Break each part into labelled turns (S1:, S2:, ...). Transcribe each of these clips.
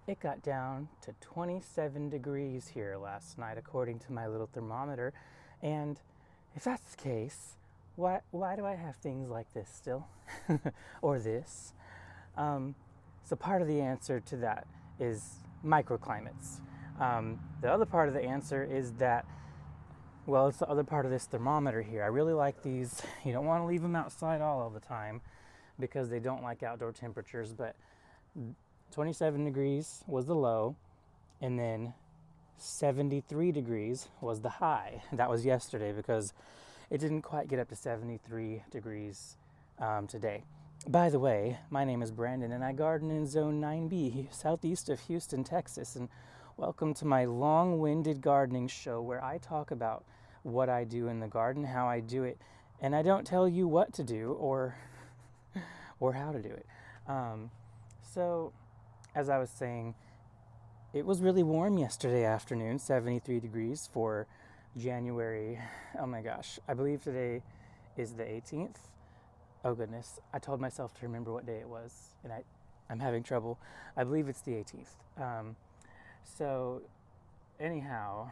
S1: It got down to 27 degrees here last night, according to my little thermometer. And if that's the case, why do I have things like this still? Or this? Um, so, part of the answer to that is microclimates. The other part of the answer is that, well, it's the other part of this thermometer here. I really like these. You don't want to leave them outside all of the time because they don't like outdoor temperatures, but 27 degrees was the low, and then 73 degrees was the high. That was yesterday because it didn't quite get up to 73 degrees today. By the way, my name is Brandon and I garden in Zone 9B, southeast of Houston, Texas. And welcome to my long-winded gardening show where I talk about what I do in the garden, how I do it, and I don't tell you what to do or how to do it. So, as I was saying, it was really warm yesterday afternoon, 73 degrees for January. Oh my gosh, I believe today is the 18th. Oh goodness, I told myself to remember what day it was, and I'm having trouble. I believe it's the 18th. So, anyhow,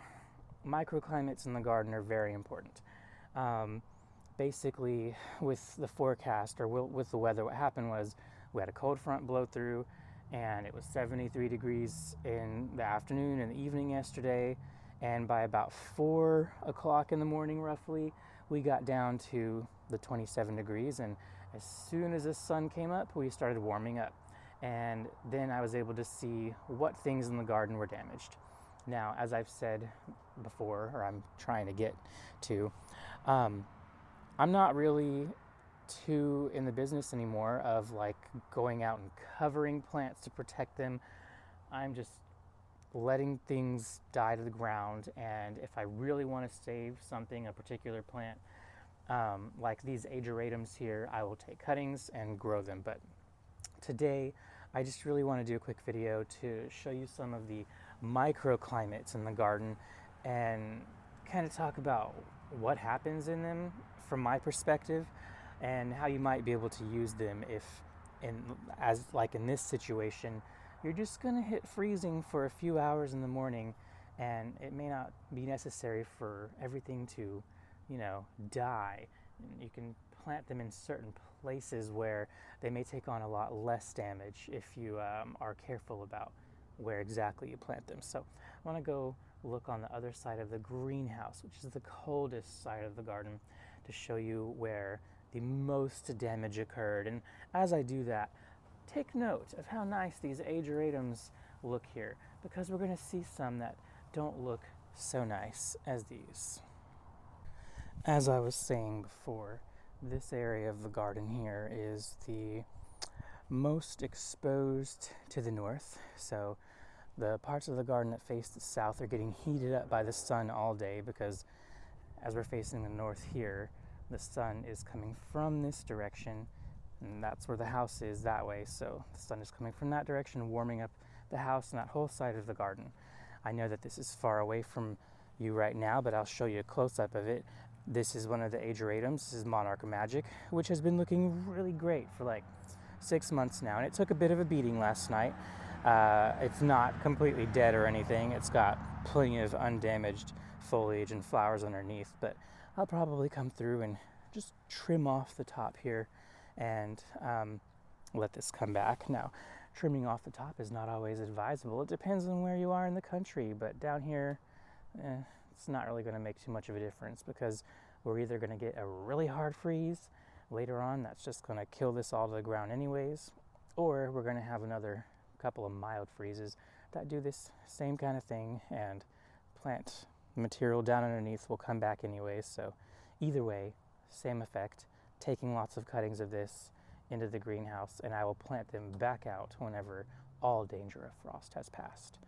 S1: microclimates in the garden are very important. Basically, with the forecast or with the weather, what happened was we had a cold front blow through, and it was 73 degrees in the afternoon and the evening yesterday. And by about 4 o'clock in the morning, roughly, we got down to the 27 degrees. And as soon as the sun came up, we started warming up. And then I was able to see what things in the garden were damaged. Now, as I've said before, or I'm trying to get to, I'm not really too in the business anymore of like going out and covering plants to protect them. I'm just letting things die to the ground, and if I really want to save something, a particular plant, like these ageratums here, I will take cuttings and grow them. But today I just really want to do a quick video to show you some of the microclimates in the garden and kind of talk about what happens in them from my perspective and how you might be able to use them if as like in this situation you're just going to hit freezing for a few hours in the morning, and it may not be necessary for everything to, die. You can plant them in certain places where they may take on a lot less damage if you are careful about where exactly you plant them. So I want to go look on the other side of the greenhouse, which is the coldest side of the garden, to show you where the most damage occurred. And as I do that, take note of how nice these ageratums look here, because we're going to see some that don't look so nice as these. As I was saying before, this area of the garden here is the most exposed to the north. So the parts of the garden that face the south are getting heated up by the sun all day because as we're facing the north here, the sun is coming from this direction, and that's where the house is that way. So the sun is coming from that direction, warming up the house and that whole side of the garden. I know that this is far away from you right now, but I'll show you a close-up of it. This is one of the ageratums. This is Monarch Magic, which has been looking really great for like 6 months now, and it took a bit of a beating last night. It's not completely dead or anything. It's got plenty of undamaged foliage and flowers underneath, but I'll probably come through and just trim off the top here and let this come back. Now, trimming off the top is not always advisable. It depends on where you are in the country, but down here, it's not really going to make too much of a difference because we're either going to get a really hard freeze later on that's just going to kill this all to the ground anyways, or we're going to have another couple of mild freezes that do this same kind of thing, and plant material down underneath will come back anyways. So either way, same effect, taking lots of cuttings of this into the greenhouse, and I will plant them back out whenever all danger of frost has passed.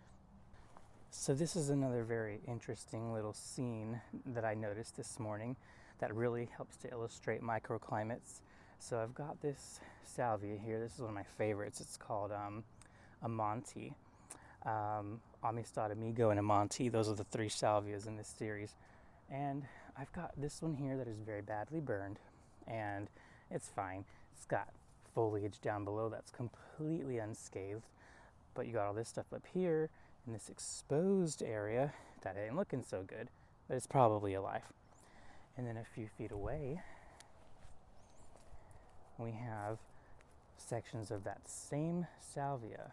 S1: So this is another very interesting little scene that I noticed this morning that really helps to illustrate microclimates. So I've got this salvia here. This is one of my favorites. It's called Amante. Amistad, Amigo, and Amante. Those are the 3 salvias in this series. And I've got this one here that is very badly burned, and it's fine. It's got foliage down below that's completely unscathed. But you got all this stuff up here in this exposed area that ain't looking so good, but it's probably alive. And then a few feet away, we have sections of that same salvia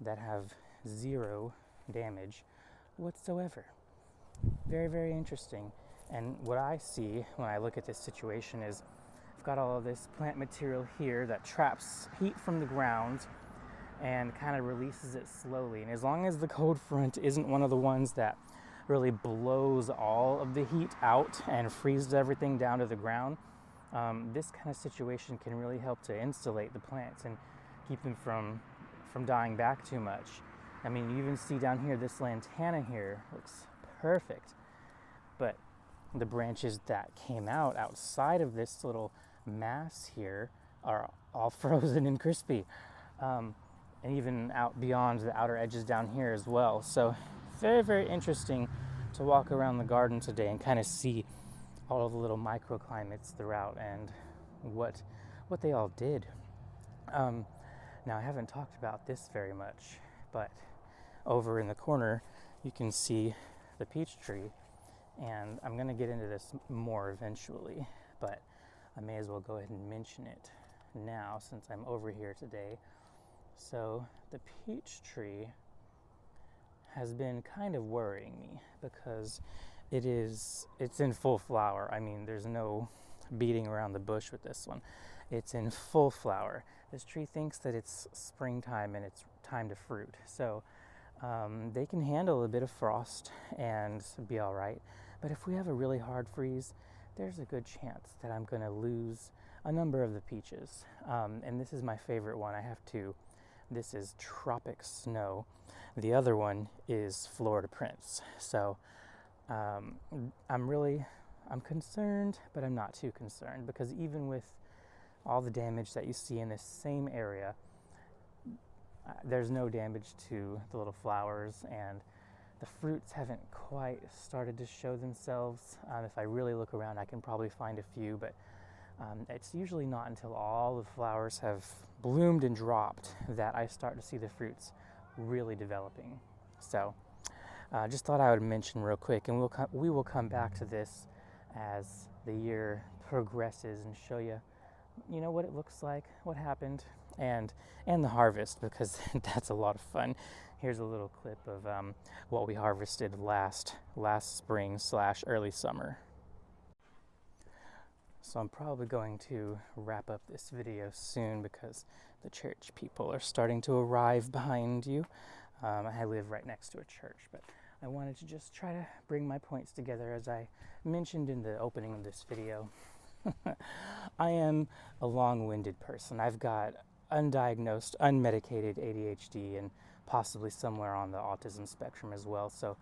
S1: that have zero damage whatsoever. Very, very interesting. And what I see when I look at this situation is I've got all of this plant material here that traps heat from the ground and kind of releases it slowly. And as long as the cold front isn't one of the ones that really blows all of the heat out and freezes everything down to the ground, this kind of situation can really help to insulate the plants and keep them from dying back too much. I mean, you even see down here, this lantana here looks perfect, but the branches that came out outside of this little mass here are all frozen and crispy, and even out beyond the outer edges down here as well. So very, very interesting to walk around the garden today and kind of see all of the little microclimates throughout and what they all did. Now, I haven't talked about this very much, but over in the corner, you can see the peach tree, and I'm going to get into this more eventually, but I may as well go ahead and mention it now since I'm over here today. So the peach tree has been kind of worrying me because it's in full flower. I mean, there's no beating around the bush with this one. It's in full flower. This tree thinks that it's springtime and it's time to fruit. So they can handle a bit of frost and be all right. But if we have a really hard freeze, there's a good chance that I'm going to lose a number of the peaches. And this is my favorite one. I have two. This is Tropic Snow. The other one is Florida Prince. So I'm concerned, but I'm not too concerned, because even with all the damage that you see in this same area, there's no damage to the little flowers, and the fruits haven't quite started to show themselves. If I really look around, I can probably find a few, but it's usually not until all the flowers have bloomed and dropped that I start to see the fruits really developing. So just thought I would mention real quick, and we will come back to this as the year progresses and show you what it looks like, what happened, and the harvest, because that's a lot of fun. Here's a little clip of what we harvested last spring / early summer. So I'm probably going to wrap up this video soon because the church people are starting to arrive behind you. I live right next to a church, but I wanted to just try to bring my points together. As I mentioned in the opening of this video, I am a long-winded person. I've got undiagnosed, unmedicated ADHD and possibly somewhere on the autism spectrum as well. So,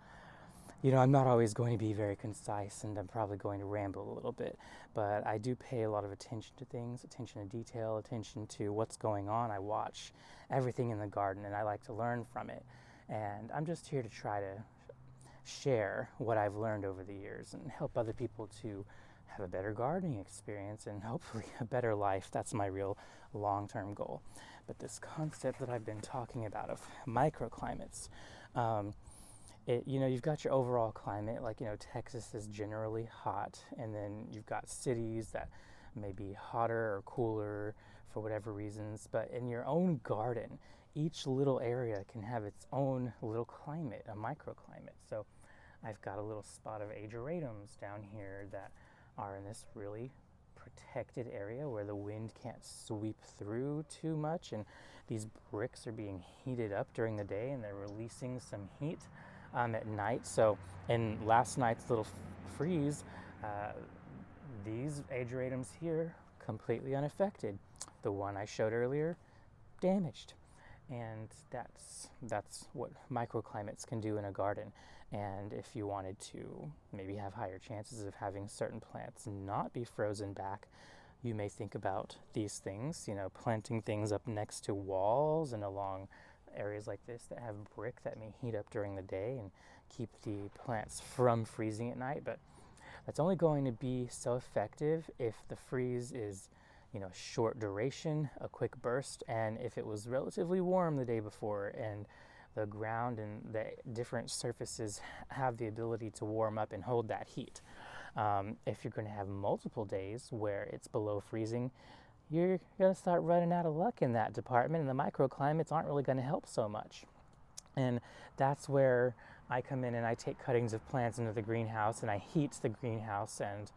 S1: I'm not always going to be very concise, and I'm probably going to ramble a little bit, but I do pay a lot of attention to things, attention to detail, attention to what's going on. I watch everything in the garden, and I like to learn from it. And I'm just here to try to share what I've learned over the years and help other people to have a better gardening experience and hopefully a better life. That's my real long-term goal. But this concept that I've been talking about of microclimates, you've got your overall climate, like, Texas is generally hot, and then you've got cities that may be hotter or cooler for whatever reasons, but in your own garden, each little area can have its own little climate, a microclimate. So I've got a little spot of ageratums down here that are in this really protected area where the wind can't sweep through too much, and these bricks are being heated up during the day and they're releasing some heat at night. So in last night's little freeze, these ageratums here completely unaffected. The one I showed earlier, damaged. And that's what microclimates can do in a garden. And if you wanted to maybe have higher chances of having certain plants not be frozen back, you may think about these things, planting things up next to walls and along areas like this that have brick that may heat up during the day and keep the plants from freezing at night. But that's only going to be so effective if the freeze is short duration, a quick burst, and if it was relatively warm the day before and the ground and the different surfaces have the ability to warm up and hold that heat. If you're going to have multiple days where it's below freezing, you're going to start running out of luck in that department, and the microclimates aren't really going to help so much. And that's where I come in and I take cuttings of plants into the greenhouse and I heat the greenhouse, and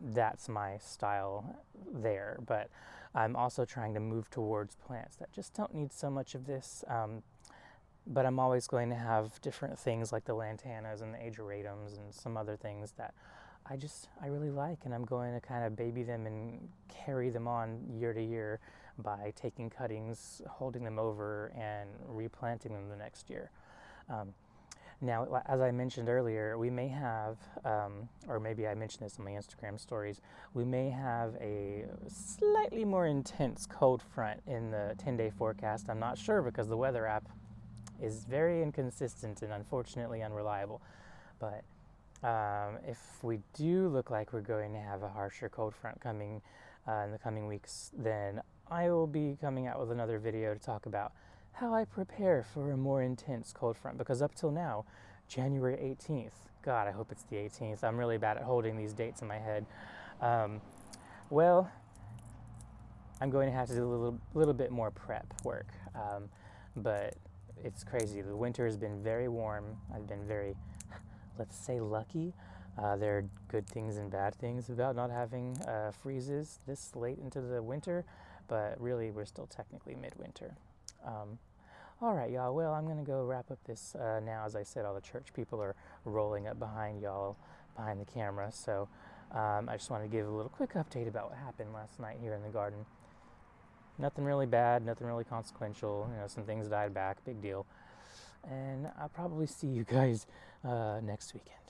S1: that's my style there. But I'm also trying to move towards plants that just don't need so much of this. But I'm always going to have different things like the lantanas and the ageratums and some other things that I really like, and I'm going to kind of baby them and carry them on year to year by taking cuttings, holding them over, and replanting them the next year. Now, as I mentioned earlier, we may have, or maybe I mentioned this on my Instagram stories, we may have a slightly more intense cold front in the 10-day forecast. I'm not sure because the weather app is very inconsistent and unfortunately unreliable. But if we do look like we're going to have a harsher cold front coming in the coming weeks, then I will be coming out with another video to talk about how I prepare for a more intense cold front, because up till now, January 18th, God, I hope it's the 18th. I'm really bad at holding these dates in my head. Well, I'm going to have to do a little bit more prep work, but it's crazy. The winter has been very warm. I've been very, let's say, lucky. There are good things and bad things about not having freezes this late into the winter, but really we're still technically midwinter. All right, y'all. Well, I'm going to go wrap up this now. As I said, all the church people are rolling up behind y'all, behind the camera. So I just wanted to give a little quick update about what happened last night here in the garden. Nothing really bad, nothing really consequential. Some things died back, big deal. And I'll probably see you guys next weekend.